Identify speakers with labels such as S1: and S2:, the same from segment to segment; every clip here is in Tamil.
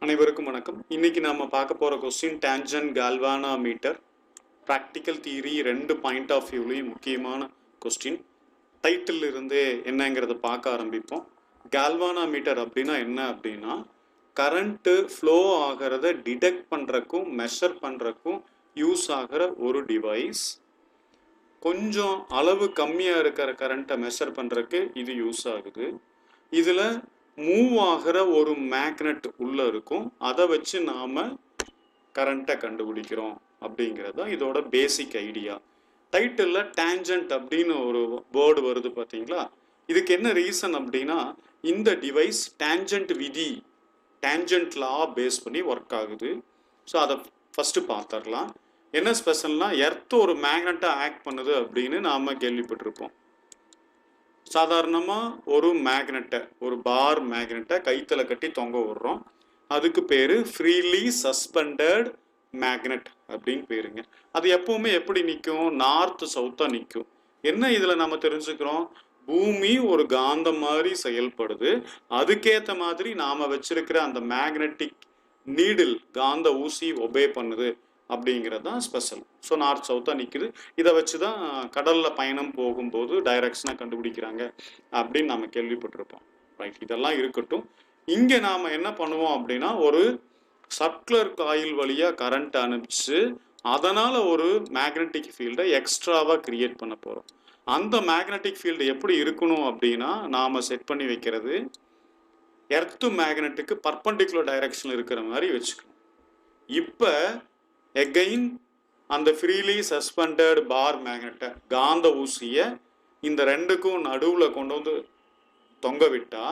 S1: அனைவருக்கும் வணக்கம். இன்னைக்கு நாம பார்க்க போற கொஸ்டின் டேஞ்சன்ட் கால்வானோமீட்டர். ப்ராக்டிக்கல் தியரி ரெண்டு பாயிண்ட் ஆஃப் வியூலையும் முக்கியமான கொஸ்டின். டைட்டில் இருந்து என்னங்கிறத பார்க்க ஆரம்பிப்போம். கால்வானோமீட்டர் அப்படின்னா என்ன அப்படின்னா, கரண்ட்டு ஃப்ளோ ஆகிறத டிடெக்ட் பண்ணுறக்கும் மெஷர் பண்ணுறக்கும் யூஸ் ஆகிற ஒரு டிவைஸ். கொஞ்சம் அளவு கம்மியாக இருக்கிற கரண்ட்டை மெஷர் பண்ணுறக்கு இது யூஸ் ஆகுது. இதில் மூவ் ஆகிற ஒரு மேக்னெட் உள்ள இருக்கும். அதை வச்சு நாம கரண்ட்டை கண்டுபிடிக்கிறோம் அப்படிங்கிறது தான் இதோட பேசிக் ஐடியா. டைட்டில்ல டேஞ்சன்ட் அப்படின்னு ஒரு வேர்டு வருது பார்த்தீங்களா? இதுக்கு என்ன ரீசன் அப்படின்னா, இந்த டிவைஸ் டேஞ்சன்ட் விதி, டேஞ்சன்ட் லா பேஸ் பண்ணி ஒர்க் ஆகுது. ஸோ அதை ஃபர்ஸ்ட் பார்த்துடலாம். என்ன ஸ்பெஷல்னா, எர்த் ஒரு மேக்னெட்டை ஆக்ட் பண்ணுது அப்படின்னு நாம கேள்விப்பட்டிருப்போம். சாதாரணமாக ஒரு மேக்னெட்டை, ஒரு பார் மேக்னெட்டை கைத்தில் கட்டி தொங்க விடுறோம். அதுக்கு பேர் ஃப்ரீலி சஸ்பெண்டட் மேக்னெட் அப்படின்னு பேருங்க. அது எப்பவுமே எப்படி நிற்கும்? நார்த் சவுத்தாக நிற்கும். என்ன இதில் நம்ம தெரிஞ்சுக்கிறோம்? பூமி ஒரு காந்தம் மாதிரி செயல்படுது. அதுக்கேற்ற மாதிரி நாம் வச்சிருக்கிற அந்த மேக்னெட்டிக் நீடில், காந்த ஊசி ஒபே பண்ணுது அப்படிங்கிறது தான் ஸ்பெஷல். ஸோ நார்த் சவுத்தாக நிற்குது. இதை வச்சு தான் கடலில் பயணம் போகும்போது டைரக்ஷனை கண்டுபிடிக்கிறாங்க அப்படின்னு நம்ம கேள்விப்பட்டிருப்போம். ரைட், இதெல்லாம் இருக்கட்டும். இங்கே நாம் என்ன பண்ணுவோம் அப்படின்னா, ஒரு சர்க்குலர் காயில் வழியாக கரண்ட் அனுப்பிச்சு அதனால் ஒரு மேக்னெட்டிக் ஃபீல்டை எக்ஸ்ட்ராவாக கிரியேட் பண்ண போகிறோம். அந்த மேக்னெட்டிக் ஃபீல்டு எப்படி இருக்கணும் அப்படின்னா, நாம் செட் பண்ணி வைக்கிறது எர்த்து மேக்னெட்டுக்கு பர்பண்டிகுலர் டைரக்ஷனில் இருக்கிற மாதிரி வச்சுக்கணும். இப்போ எகைன் அந்த ஃப்ரீலி சஸ்பெண்டட் பார் மேக்னெட்டை, காந்த ஊசியை இந்த ரெண்டுக்கும் நடுவில் கொண்டு வந்து தொங்க விட்டா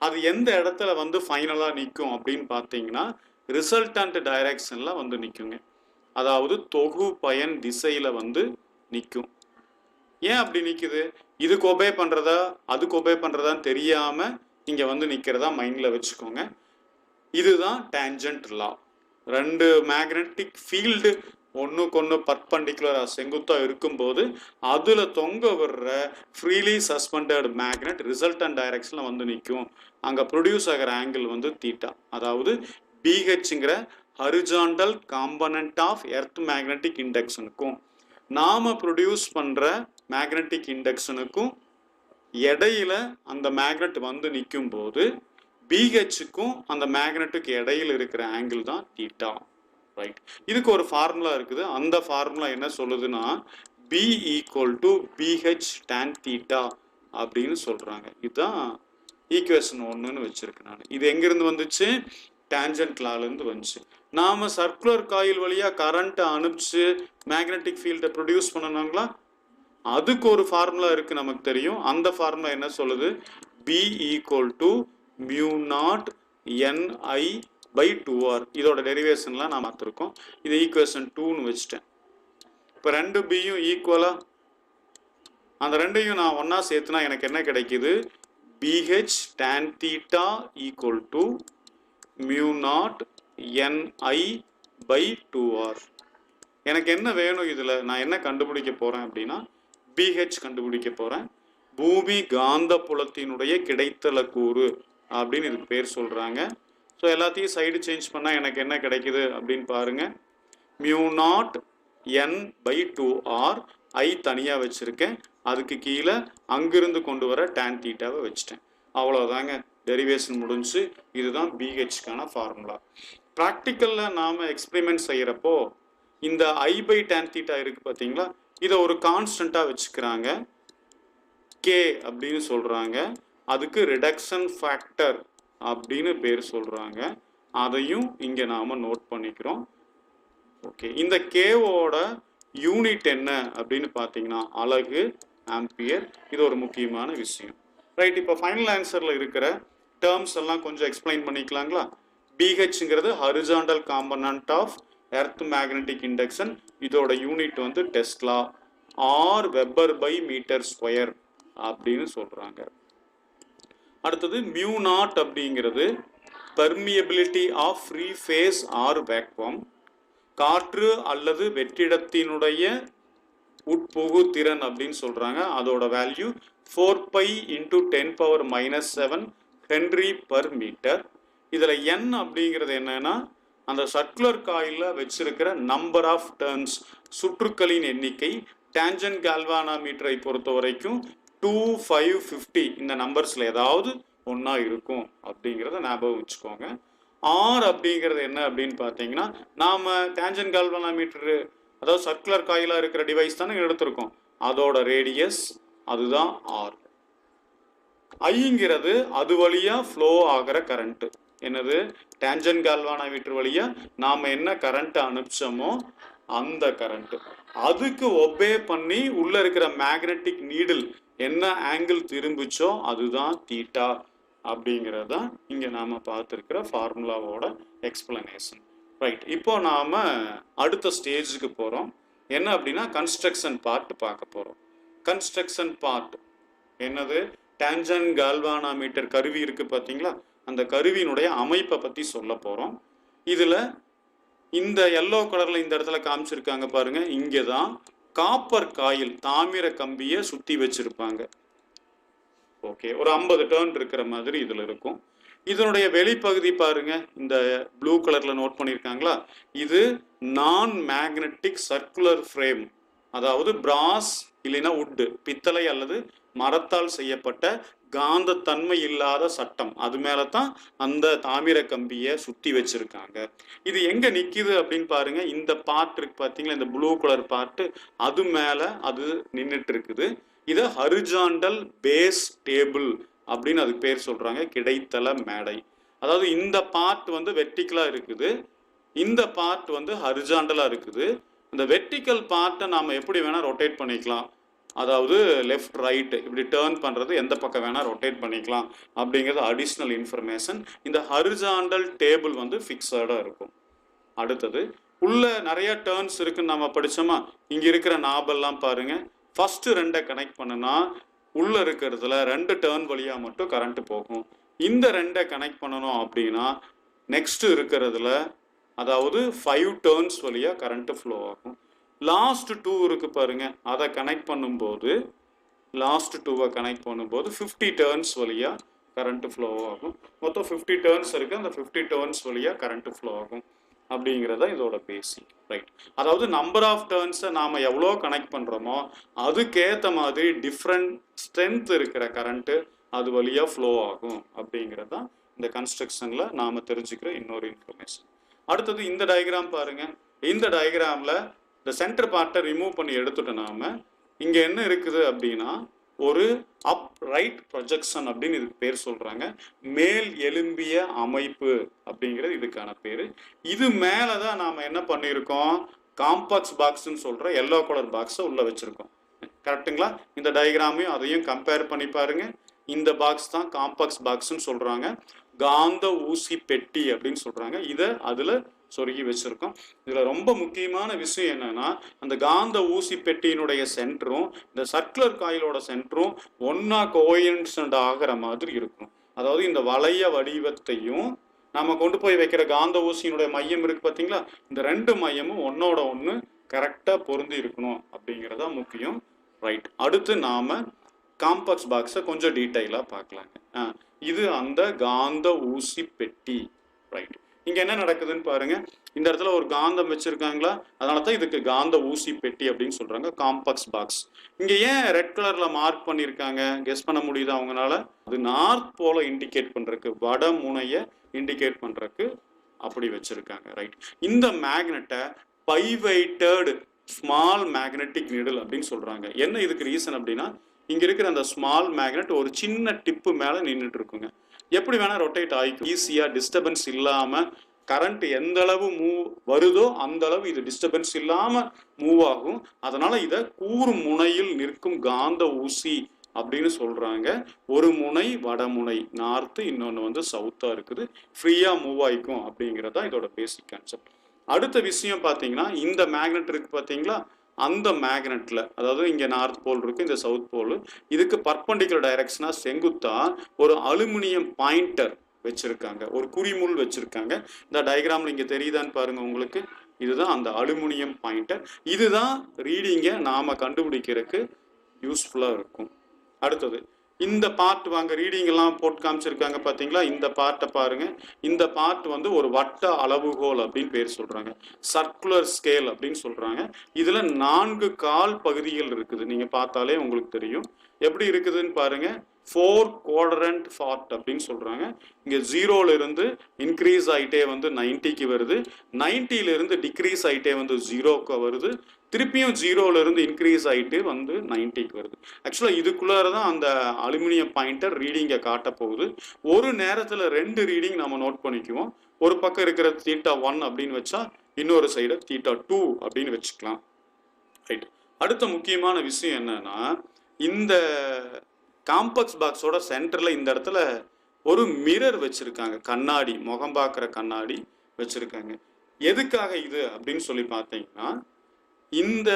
S1: அது எந்த இடத்துல வந்து ஃபைனலாக நிற்கும் அப்படின்னு பார்த்தீங்கன்னா, ரிசல்டன்ட் டைரக்ஷனில் வந்து நிற்குங்க. அதாவது தொகு பயன் திசையில் வந்து நிற்கும். ஏன் அப்படி நிற்குது? இதுக்கு ஒபே பண்ணுறதா அதுக்கு ஒபே பண்ணுறதான்னு தெரியாமல் இங்கே வந்து நிற்கிறதா மைண்டில் வச்சுக்கோங்க. இதுதான் டேஞ்சன்ட் லா. ரெண்டு மேக்னெட்டிக் ஃபீல்டு ஒன்றுக்கு ஒன்று பர்பண்டிகுலராக செங்குத்தாக இருக்கும்போது அதில் தொங்க விடுற ஃப்ரீலி சஸ்பெண்டட் மேக்னெட் ரிசல்டன்ட் டைரக்ஷனில் வந்து நிற்கும். அங்கே ப்ரொடியூஸ் ஆகிற ஆங்கிள் வந்து தீட்டா. அதாவது பிஹெச்ங்கிற horizontal component of earth magnetic இண்டக்ஷனுக்கும் நாம் ப்ரொடியூஸ் பண்ணுற மேக்னெட்டிக் இண்டக்ஷனுக்கும் இடையில அந்த மேக்னெட் வந்து நிற்கும் போது பிஹெச்சுக்கும் அந்த மேக்னெட்டுக்கு இடையில் இருக்கிற ஆங்கிள் தான் தீட்டா. ரைட், இதுக்கு ஒரு ஃபார்முலா இருக்குது. அந்த ஃபார்முலா என்ன சொல்லுதுன்னா, B equal to B H tan theta அப்படின்னு சொல்றாங்க. இதுதான் ஈக்குவேஷன் 1ன்னு வச்சிருக்கேன் நான். இது எங்கிருந்து வந்துச்சு? டேஞ்சன்ட் லாலேருந்து வந்துச்சு. நாம சர்க்குலர் காயில் வழியா கரண்ட்டை அனுப்பிச்சு மேக்னெட்டிக் ஃபீல்டை ப்ரொடியூஸ் பண்ணணுங்களா? அதுக்கு ஒரு ஃபார்முலா இருக்கு, நமக்கு தெரியும். அந்த ஃபார்முலா என்ன சொல்லுது? B equal to mu naught ni by 2r. இதோட டெரிவேஷன்லாம் நான் பார்த்துருக்கோம். இது ஈக்குவேஷன் 2ன்னு வச்சுட்டேன். இப்போ ரெண்டு பியும் ஈக்குவலா, அந்த ரெண்டையும் நான் ஒன்னா சேர்த்துனா எனக்கு என்ன கிடைக்குது? BH tan theta equal to mu naught ni by 2r. எனக்கு என்ன வேணும்? இதில் நான் என்ன கண்டுபிடிக்க போகிறேன் அப்படின்னா, பிஹெச் கண்டுபிடிக்க போகிறேன். பூமி காந்த புலத்தினுடைய கிடைத்தல கூறு அப்படின்னு இதுக்கு பேர் சொல்கிறாங்க. ஸோ எல்லாத்தையும் சைடு சேஞ்ச் பண்ணால் எனக்கு என்ன கிடைக்குது அப்படின்னு பாருங்கள். Mu naught n by 2r, i தனியாக வச்சுருக்கேன். அதுக்கு கீழே அங்கிருந்து கொண்டு வர டேன் தீட்டாவை வச்சுட்டேன். அவ்வளோதாங்க, டெரிவேஷன் முடிஞ்சு. இதுதான் பிஹெச்க்கான ஃபார்முலா. ப்ராக்டிக்கலில் நாம் எக்ஸ்பெரிமெண்ட் செய்கிறப்போ இந்த ஐ பை டேன் தீட்டா இருக்குது பார்த்தீங்களா, இதை ஒரு கான்ஸ்டண்ட்டாக வச்சுக்கிறாங்க. கே அப்படின்னு சொல்கிறாங்க. அதுக்கு ரிடக்ஷன் ஃபேக்டர் அப்படின்னு பேர் சொல்கிறாங்க. அதையும் இங்கே நாம் நோட் பண்ணிக்கிறோம். ஓகே, இந்த கேவோட யூனிட் என்ன அப்படின்னு பார்த்தீங்கன்னா அலகு, ஆம்பியர். இது ஒரு முக்கியமான விஷயம். ரைட், இப்போ ஃபைனல் ஆன்சரில் இருக்கிற டேர்ம்ஸ் எல்லாம் கொஞ்சம் எக்ஸ்பிளைன் பண்ணிக்கலாங்களா? பிஹெச்ங்கிறது horizontal component of earth magnetic induction. இதோட யூனிட் வந்து tesla, or weber by metre square அப்படின்னு சொல்கிறாங்க. அடுத்தது மியூ நாட் அப்படிங்கிறது permeability of free space or vacuum, காற்று அல்லது வெற்றிடத்தினுடைய உட்புகு திறன் அப்படின்னு சொல்கிறாங்க. அதோட வேல்யூ 4π × 10⁻⁻⁷ ஹென்ரி பர் மீட்டர். இதுல n அப்படிங்கிறது என்னன்னா அந்த சர்க்குலர் காயில்ல வச்சிருக்கிற நம்பர் ஆஃப் டர்ன்ஸ், சுற்றுக்களின் எண்ணிக்கை. டேஞ்சன்ட் கால்வானாமீட்டரை பொறுத்த வரைக்கும் 2, 5, 50 இந்த நம்பர்ஸ்ல ஏதாவது ஒன்னா இருக்கும் அப்படிங்கிறத ஞாபகம் வச்சுக்கோங்க. ஆர் அப்படிங்கிறது என்ன அப்படின்னு பார்த்தீங்கன்னா, நாம டேஞ்சன்ட் கால்வானாமீட்டர் அதாவது சர்க்குலர் காயிலா இருக்கிற டிவைஸ் தானே எடுத்திருக்கோம், அதோட ரேடியஸ் அதுதான் ஆர். ஐங்கிறது அது வழியா ஃப்ளோ ஆகிற கரண்ட். என்னது? டேஞ்சன்ட் கால்வானோமீட்டர் வழியா நாம என்ன கரண்ட் அனுப்பிச்சோமோ அந்த கரண்ட். அதுக்கு ஒபே பண்ணி உள்ள இருக்கிற மேக்னெட்டிக் நீடில் என்ன ஆங்கிள் திரும்பிச்சோ அதுதான் தீட்டா அப்படிங்கிறதா இங்க நாம பார்த்துருக்கிற ஃபார்முலாவோட எக்ஸ்பிளனேஷன். ரைட், இப்போ நாம அடுத்த ஸ்டேஜுக்கு போறோம். என்ன அப்படின்னா கன்ஸ்ட்ரக்ஷன் பார்ட் பார்க்க போறோம். கன்ஸ்ட்ரக்ஷன் பார்ட் என்னது? டேஞ்சன்ட் கால்வானோமீட்டர் கருவி இருக்கு பார்த்தீங்களா, அந்த கருவியினுடைய அமைப்பை பத்தி சொல்ல போறோம். இதுல இந்த எல்லோ கலர்ல இந்த இடத்துல காமிச்சிருக்காங்க பாருங்க, இங்கதான் காப்பர் காயில் தாமிர கம்பியை சுத்தி வச்சிருப்பாங்க. ஓகே, ஒரு 50 டர்ன் இருக்கிற மாதிரி இதுல இருக்கும். இதனுடைய வெளிப்பகுதி பாருங்க, இந்த ப்ளூ கலர்ல நோட் பண்ணியிருக்காங்களா, இது நான் மேக்னெட்டிக் சர்க்குலர் ஃப்ரேம், அதாவது பிராஸ் இல்லைன்னா உட், பித்தளை அல்லது மரத்தால் செய்யப்பட்ட காந்தத்தன்மை இல்லாத சட்டம். அது மேலதான் அந்த தாமிர கம்பியை சுத்தி வச்சிருக்காங்க. இது எங்க நிக்குது அப்படின்னு பாருங்க, இந்த பார்ட் இருக்கு பாத்தீங்களா, இந்த ப்ளூ கலர் பார்ட், அது மேல அது நின்றுட்டு இருக்குது. இத ஹரிஜாண்டல் பேஸ் டேபிள் அப்படின்னு அதுக்கு பேர் சொல்றாங்க, கிடைத்தல மேடை. அதாவது இந்த பார்ட் வந்து வெர்டிகலா இருக்குது, இந்த பார்ட் வந்து ஹரிஜாண்டலா இருக்குது. இந்த வெர்டிக்கல் பார்ட்டை நாம எப்படி வேணா ரொட்டேட் பண்ணிக்கலாம், அதாவது லெஃப்ட் ரைட் இப்படி டேர்ன் பண்றது எந்த பக்கம் வேணா ரொட்டேட் பண்ணிக்கலாம் அப்படிங்கிறது அடிஷ்னல் இன்ஃபர்மேஷன். இந்த ஹரிஜாண்டல் டேபிள் வந்து ஃபிக்ஸடா இருக்கும். அடுத்தது உள்ள நிறைய டேர்ன்ஸ் இருக்குன்னு நம்ம படிச்சோமா, இங்க இருக்கிற நாபெல்லாம் பாருங்க, ஃபர்ஸ்ட் 2 கனெக்ட் பண்ணுனா உள்ள இருக்கிறதுல 2 டேர்ன் வழியா மட்டும் கரண்ட் போகும். இந்த 2 கனெக்ட் பண்ணணும் அப்படின்னா நெக்ஸ்ட் இருக்கிறதுல அதாவது 5 டேர்ன்ஸ் வழியா கரண்ட் ஃப்ளோ ஆகும். லாஸ்ட் 2 இருக்கு பாருங்க, அதை கனெக்ட் பண்ணும்போது லாஸ்ட் 2 கனெக்ட் பண்ணும்போது 50 டேர்ன்ஸ் வழியா கரண்ட் ஃப்ளோ ஆகும். மொத்தம் 50 டேர்ன்ஸ் இருக்கு, அந்த 50 டேர்ன்ஸ் வழியா கரண்ட் ஃப்ளோ ஆகும் அப்படிங்கிறத இதோட பேசிக். ரைட், அதாவது நம்பர் ஆஃப் டேர்ன்ஸை நாம எவ்வளோ கனெக்ட் பண்றோமோ அதுக்கேற்ற மாதிரி டிஃப்ரெண்ட் ஸ்ட்ரென்த் இருக்கிற கரண்ட் அது வழியா ஃப்ளோ ஆகும் அப்படிங்கிறதா இந்த கன்ஸ்ட்ரக்ஷன்ல நாம தெரிஞ்சுக்கிற இன்னொரு இன்ஃபர்மேஷன். அடுத்தது இந்த டயக்ராம் பாருங்க, இந்த டயக்ராம்ல இந்த சென்டர் பார்ட்டை ரிமூவ் பண்ணி எடுத்துட்டோம். நாம இங்க என்ன இருக்குது அப்படின்னா ஒரு அப் ரைட் ப்ரொஜெக்ஷன் அப்படின்னு இதுக்கு பேர் சொல்றாங்க, மேல் எலும்பிய அமைப்பு அப்படிங்கிறது இதுக்கான பேரு. இது மேலதான் நாம என்ன பண்ணியிருக்கோம், காம்பாக்ஸ் பாக்ஸ்ன்னு சொல்ற எல்லோ கலர் பாக்ஸை உள்ள வச்சிருக்கோம். கரெக்டுங்களா? இந்த டயக்ராமையும் அதையும் கம்பேர் பண்ணி பாருங்க. இந்த பாக்ஸ் தான் காம்பாக்ஸ் பாக்ஸ்ன்னு சொல்றாங்க, காந்த ஊசி பெட்டி அப்படின்னு சொல்றாங்க. இதை அதுல சொருகி வச்சிருக்கோம். இதுல ரொம்ப முக்கியமான விஷயம் என்னன்னா, அந்த காந்த ஊசி பெட்டியினுடைய சென்டரும் இந்த சர்க்குலர் காயிலோட சென்டரும் ஒன்னா கோயின்சிடென்ட் ஆகிற மாதிரி இருக்கும். அதாவது இந்த வளைய வடிவத்தையும் நாம கொண்டு போய் வைக்கிற காந்த ஊசியினுடைய மையம் இருக்கு பாத்தீங்களா, இந்த 2 மையமும் ஒன்னோட ஒண்ணு கரெக்டா பொருந்தி இருக்கணும் அப்படிங்கிறதா முக்கியம். ரைட், அடுத்து நாம காம்பாக்ஸ் பாக்ஸை கொஞ்சம் டீட்டெயிலா பார்க்கலாங்க. இது அந்த காந்த ஊசி பெட்டி. ரைட், இங்க என்ன நடக்குதுன்னு பாருங்க, இந்த இடத்துல ஒரு காந்தம் வச்சிருக்காங்களா, அதனாலதான் இதுக்கு காந்த ஊசி பெட்டி அப்படின்னு சொல்றாங்க, காம்பாக்ஸ் பாக்ஸ். இங்க ஏன் ரெட் கலர்ல மார்க் பண்ணிருக்காங்க, கெஸ் பண்ண முடியுதா அவங்களால? அது நார்த் போல இண்டிகேட் பண்றதுக்கு, வட முனைய இண்டிகேட் பண்றதுக்கு அப்படி வச்சிருக்காங்க. ரைட், இந்த மேக்னெட்டை பைவைட்டட் ஸ்மால் மேக்னெட்டிக் நீடில் அப்படின்னு சொல்றாங்க. என்ன இதுக்கு ரீசன் அப்படின்னா, இங்க இருக்கிற அந்த ஸ்மால் மேக்னெட் ஒரு சின்ன டிப்பு மேல நின்றுட்டு இருக்குங்க, எப்படி வேணா ரொட்டேட் ஆகிக்கும், ஈஸியா டிஸ்டர்பன்ஸ் இல்லாம கரண்ட் எந்த அளவு மூவ் வருதோ அந்த அளவு இது டிஸ்டர்பன்ஸ் இல்லாம மூவ் ஆகும். அதனால இத கூறு முனையில் நிற்கும் காந்த ஊசி அப்படின்னு சொல்றாங்க. ஒரு முனை வடமுனை நார்த், இன்னொன்னு வந்து சவுத்தா இருக்குது, ஃப்ரீயா மூவ் ஆயிக்கும் அப்படிங்கிறதா இதோட பேசிக் கான்செப்ட். அடுத்த விஷயம் பாத்தீங்கன்னா, இந்த மேக்னெட் இருக்கு பாத்தீங்களா, அந்த மேக்னெட்ல அதாவது இங்க நார்த் போல் இருக்கு, இந்த சவுத் போல், இதுக்கு பர்பண்டிகுலர் டைரக்ஷனா செங்குத்தா ஒரு அலுமினியம் பாயிண்டர் வச்சிருக்காங்க, ஒரு குறிமுள் வச்சிருக்காங்க. இந்த டயக்ராம்ல இங்க தெரியுதான்னு பாருங்க உங்களுக்கு, இதுதான் அந்த அலுமினியம் பாயிண்டர். இதுதான் ரீடிங்கை நாம கண்டுபிடிக்கிறதுக்கு யூஸ்ஃபுல்லா இருக்கும். அடுத்தது இந்த பார்ட் வாங்க ரீடிங் எல்லாம் போட்டு காமிச்சிருக்காங்க பாத்தீங்களா? இந்த பார்ட்டை பாருங்க. இந்த பார்ட் வந்து ஒரு வட்ட அளவுகோல் அப்படின்னு பேர் சொல்றாங்க. சர்க்குலர் ஸ்கேல் அப்படின்னு சொல்றாங்க. இதுல 4 கால் பகுதிகள் இருக்குது. நீங்க பார்த்தாலே உங்களுக்கு தெரியும். எப்படி இருக்குதுன்னு பாருங்க. 4 quadrant part அப்படின்னு சொல்றாங்க. இங்க 0ல இருந்து இன்க்ரீஸ் ஆயிட்டே வந்து 90க்கு வருது. 90ல இருந்து டிக்ரீஸ் ஆயிட்டே வந்து 0க்கு வருது. திருப்பியும் 0ல இருந்து இன்க்ரீஸ் ஆயிட்டு வந்து 90க்கு வருது. ஆக்சுவலா இதுக்குள்ளார தான் அந்த அலுமினியம் பாயிண்டர் ரீடிங்கை காட்ட போகுது. ஒரு நேரத்துல 2 ரீடிங் நம்ம நோட் பண்ணிக்குவோம். ஒரு பக்கம் இருக்கிற θ1 அப்படின்னு வச்சா இன்னொரு சைடு θ2 அப்படின்னு வச்சுக்கலாம். ரைட். அடுத்த முக்கியமான விஷயம் என்னன்னா, இந்த காம்ப்ளெக்ஸ் பாக்ஸோட சென்டர்ல இந்த இடத்துல ஒரு மிரர் வச்சிருக்காங்க. கண்ணாடி, முகம் பார்க்குற கண்ணாடி வச்சிருக்காங்க. எதுக்காக இது அப்படின்னு சொல்லி பார்த்தீங்கன்னா, இந்த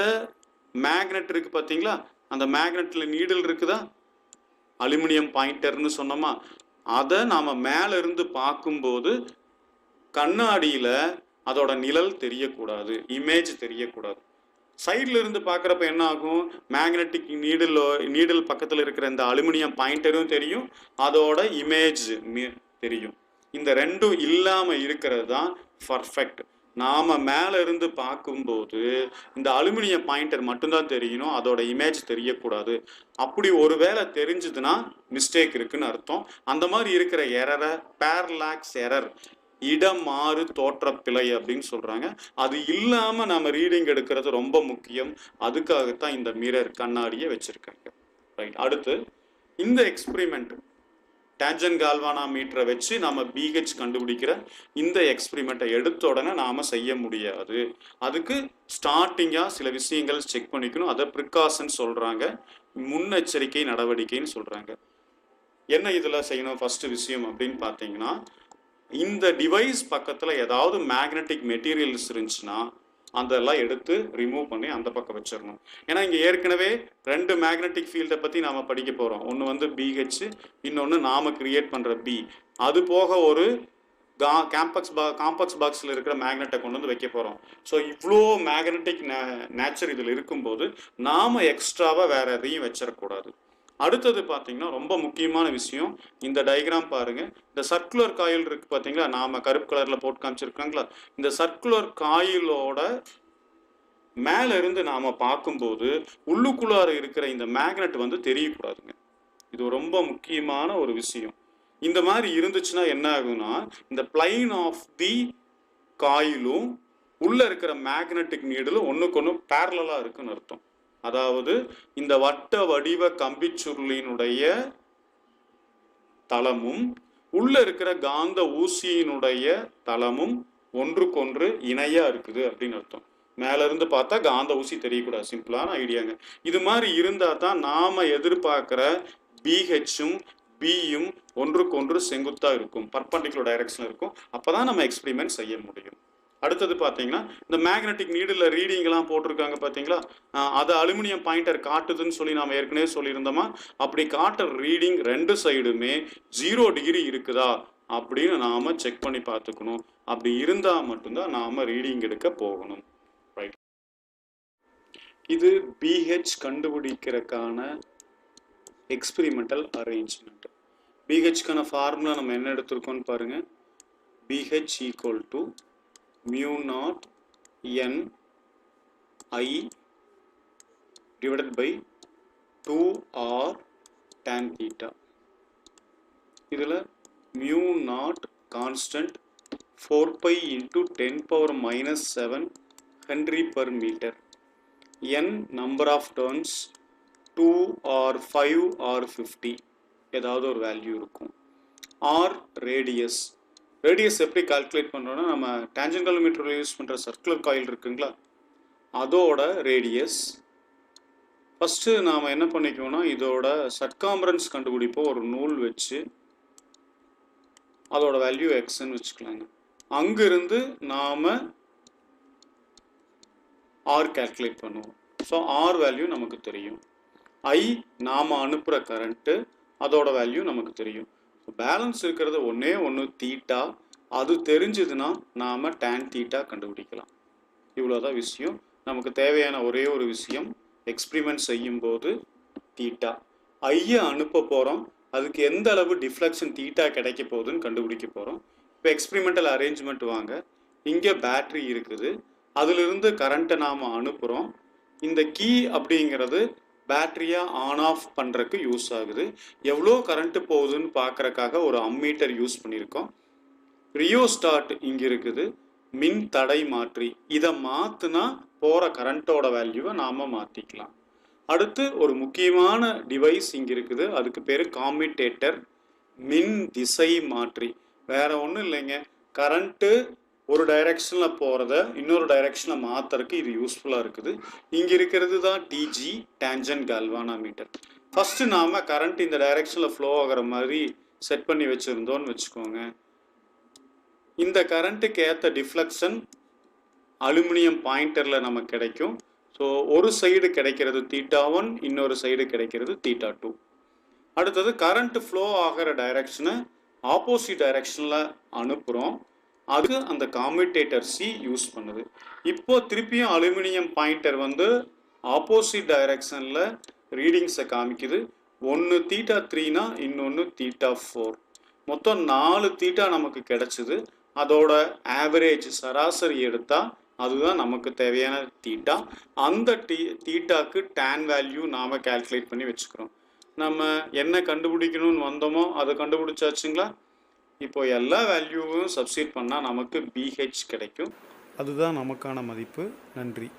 S1: மேக்னெட் இருக்கு பார்த்தீங்களா? அந்த மேக்னெட்ல நீடில் இருக்குதா? அலுமினியம் பாயிண்டர்னு சொன்னோமா? அதை நாம மேல இருந்து பார்க்கும்போது கண்ணாடியில அதோட நிழல் தெரியக்கூடாது, இமேஜ் தெரியக்கூடாது. சைட்ல இருந்து பார்க்குறப்ப என்ன ஆகும்? மேக்னெட்டிக் நீடில் பக்கத்தில் இருக்கிற இந்த அலுமினியம் பாயிண்டரும் தெரியும், அதோட இமேஜ் தெரியும். இந்த ரெண்டும் இல்லாம இருக்கிறது தான் பர்ஃபெக்ட். நாம மேல இருந்து பார்க்கும்போது இந்த அலுமினியம் பாயிண்டர் மட்டும்தான் தெரியணும், அதோட இமேஜ் தெரியக்கூடாது. அப்படி ஒருவேளை தெரிஞ்சதுன்னா மிஸ்டேக் இருக்குன்னு அர்த்தம். அந்த மாதிரி இருக்கிற எரரை பேரலாக்ஸ் எரர், இடமாறு தோற்ற பிழை அப்படின்னு சொல்றாங்க. அது இல்லாம நாம ரீடிங் எடுக்கிறது ரொம்ப முக்கியம். அதுக்காகத்தான் இந்த மிரர் கண்ணாடியை வச்சிருக்காங்க. ரைட். அடுத்து இந்த எக்ஸ்பிரிமெண்ட் டேஞ்சன்ட் கால்வானோமீட்டரை வச்சு நாம BH கண்டுபிடிக்கிற இந்த எக்ஸ்பிரிமெண்ட்டை எடுத்த உடனே நாம செய்ய முடியாது. அதுக்கு ஸ்டார்டிங்கா சில விஷயங்கள் செக் பண்ணிக்கணும். அதை ப்ரிகாஷன் சொல்றாங்க, முன்னெச்சரிக்கை நடவடிக்கைன்னு சொல்றாங்க. என்ன இதுல செய்யணும் ஃபர்ஸ்ட் விஷயம் அப்படின்னு பார்த்தீங்கன்னா, இந்த டிவைஸ் பக்கத்துல ஏதாவது மேக்னெட்டிக் மெட்டீரியல்ஸ் இருந்துச்சுன்னா அதெல்லாம் எடுத்து ரிமூவ் பண்ணி அந்த பக்கம் வச்சிடணும். ஏன்னா இங்க ஏற்கனவே 2 மேக்னெட்டிக் ஃபீல்டை பத்தி நாம படிக்க போறோம். ஒன்று வந்து BH, இன்னொன்று நாம கிரியேட் பண்ற B. அது போக ஒரு காம்ப்ளெக்ஸ் பாக்ஸில் இருக்கிற மேக்னெட்டை கொண்டு வந்து வைக்க போறோம். ஸோ இவ்வளோ மேக்னெட்டிக் நேச்சர் இதில் இருக்கும்போது நாம எக்ஸ்ட்ராவா வேற எதையும் வச்சிடக்கூடாது. அடுத்தது பார்த்தீங்கன்னா ரொம்ப முக்கியமான விஷயம், இந்த டயக்ராம் பாருங்க. இந்த சர்க்குலர் காயில் இருக்கு பார்த்தீங்களா? நாம கருப்பு கலர்ல போட்டு காமிச்சிருக்காங்களா? இந்த சர்க்குலர் காயிலோட மேல இருந்து நாம பார்க்கும்போது உள்ளுக்குள்ளார இருக்கிற இந்த மேக்னெட் வந்து தெரியக்கூடாதுங்க. இது ரொம்ப முக்கியமான ஒரு விஷயம். இந்த மாதிரி இருந்துச்சுன்னா என்ன ஆகும்னா, இந்த பிளைன் ஆஃப் தி காயிலும் உள்ள இருக்கிற மேக்னெட்டிக் நீடலும் ஒண்ணுக்கு ஒன்று பேரலா இருக்குன்னு அர்த்தம். அதாவது இந்த வட்ட வடிவ கம்பிச்சுருளினுடைய தளமும் உள்ள இருக்கிற காந்த ஊசியினுடைய தளமும் ஒன்றுக்கொன்று இணையா இருக்குது அப்படின்னு அர்த்தம். மேல இருந்து பார்த்தா காந்த ஊசி தெரியக்கூடாது, சிம்பிளான ஐடியாங்க. இது மாதிரி இருந்தா தான் நாம எதிர்பார்க்கிற BHம் Bயும் ஒன்றுக்கொன்று செங்குத்தா இருக்கும், பர்பெண்டிகுலர் டைரக்ஷன்ல இருக்கும். அப்பதான் நம்ம எக்ஸ்பெரிமெண்ட் செய்ய முடியும். அடுத்தது பார்த்தீங்கன்னா, இந்த மேக்னெட்டிக் நீடில் ரீடிங் எல்லாம் போட்டிருக்காங்க பார்த்தீங்களா? அது அலுமினியம் பாயிண்டர் காட்டுதுன்னு சொல்லி நாம் ஏற்கனவே சொல்லியிருந்தோமா? அப்படி காட்டுற ரீடிங் 2 சைடுமே 0 டிகிரி இருக்குதா அப்படின்னு நாம செக் பண்ணி பார்த்துக்கணும். அப்படி இருந்தா மட்டும்தான் நாம ரீடிங் எடுக்க போகணும். ரைட். இது BH கண்டுபிடிக்கிறதுக்கான எக்ஸ்பெரிமெண்டல் அரேஞ்ச்மெண்ட். BHக்கான ஃபார்முலா நம்ம என்ன எடுத்திருக்கோம்னு பாருங்க. BH equal to mu naught n I divided by 2r tan theta. இதில் mu naught constant 4 pi into 10 power minus 7 Henry per meter. n number of turns 2 or 5 or 50 ஏதாவது ஒரு வேல்யூ இருக்கும். r radius. ரேடியஸ் எப்படி கால்குலேட் பண்ணுறோன்னா, நம்ம டேஞ்சன்ட் கால்வனோமீட்டரில் யூஸ் பண்ணுற சர்க்குலர் காயில் இருக்குங்களா, அதோட ரேடியஸ். ஃபஸ்ட்டு நாம் என்ன பண்ணிக்குவோம்னா, இதோட சர்க்காம்பரன்ஸ் கண்டுபிடிப்போம். ஒரு நூல் வச்சு அதோட வேல்யூ எக்ஸ்ன்னு வச்சுக்கலாங்க. அங்கிருந்து நாம் ஆர் கால்குலேட் பண்ணுவோம். ஸோ ஆர் வேல்யூ நமக்கு தெரியும். ஐ நாம் அனுப்புகிற கரண்ட்டு, அதோட வேல்யூ நமக்கு தெரியும். பேலன்ஸ் இருக்கிறது ஒன்னே ஒன்று தீட்டா. அது தெரிஞ்சதுன்னா நாம tan தீட்டா கண்டுபிடிக்கலாம். இவ்வளோதான் விஷயம். நமக்கு தேவையான ஒரே ஒரு விஷயம், எக்ஸ்பிரிமெண்ட் செய்யும் போது தீட்டா. ஐயை அனுப்ப போகிறோம். அதுக்கு எந்த அளவு டிஃப்ளெக்ஷன் தீட்டா கிடைக்க போகுதுன்னு கண்டுபிடிக்க போகிறோம். இப்போ எக்ஸ்பிரிமெண்டல் அரேஞ்ச்மெண்ட் வாங்க. இங்கே பேட்ரி இருக்குது. அதிலிருந்து கரண்ட்டை நாம் அனுப்புகிறோம். இந்த கீ அப்படிங்கிறது பேட்டரியை ஆன் ஆஃப் பண்ணுறதுக்கு யூஸ் ஆகுது. எவ்வளோ கரண்ட்டு போகுதுன்னு பார்க்குறக்காக ஒரு அம்மீட்டர் யூஸ் பண்ணியிருக்கோம். ரியோஸ்டாட் இங்கே இருக்குது. மின் தடை மாற்றி. இதை மாற்றினா போகிற கரண்ட்டோட வேல்யூவை நாம் மாற்றிக்கலாம். அடுத்து ஒரு முக்கியமான டிவைஸ் இங்கே இருக்குது. அதுக்கு பேர் காமிட்டேட்டர், மின் திசை மாற்றி. வேற ஒன்றும் இல்லைங்க, கரண்ட்டு ஒரு டைரக்ஷனில் போகிறத இன்னொரு டைரக்ஷனில் மாற்றுறதுக்கு இது யூஸ்ஃபுல்லாக இருக்குது. இங்கே இருக்கிறது தான் டிஜி, டேஞ்சன்ட் கால்வானோமீட்டர். ஃபஸ்ட்டு நாம் கரண்ட் இந்த டைரக்ஷனில் ஃப்ளோ ஆகிற மாதிரி செட் பண்ணி வச்சுருந்தோன்னு வச்சுக்கோங்க. இந்த கரண்ட்டுக்கு ஏற்ற டிஃப்ளெக்ஷன் அலுமினியம் பாயிண்டரில் நமக்கு கிடைக்கும். ஸோ ஒரு சைடு கிடைக்கிறது θ1, இன்னொரு சைடு கிடைக்கிறது θ2. அடுத்தது கரண்ட் ஃப்ளோ ஆகிற டைரக்ஷனை ஆப்போசிட் டைரக்ஷனில் அனுப்புகிறோம். அதுக்கு அந்த காமிட்டேட்டர் சி யூஸ் பண்ணுது. இப்போ திருப்பியும் அலுமினியம் பாயிண்டர் வந்து ஆப்போசிட் டைரக்ஷனில் ரீடிங்ஸை காமிக்குது. ஒன்று θ3னா இன்னொன்று θ4. மொத்தம் 4 தீட்டா நமக்கு கிடைச்சிது. அதோட ஆவரேஜ் சராசரி எடுத்தால் அதுதான் நமக்கு தேவையான தீட்டா. அந்த தீட்டாக்கு டேன் வேல்யூ நாம் கால்குலேட் பண்ணி வச்சுக்கிறோம். நம்ம என்ன கண்டுபிடிக்கணும்னு வந்தோமோ அதை கண்டுபிடிச்சாச்சுங்களா? இப்போ எல்லா வேல்யூவும் சப்ஸ்டிட்யூட் பண்ணால் நமக்கு BH கிடைக்கும். அதுதான் நமக்கான மதிப்பு. நன்றி.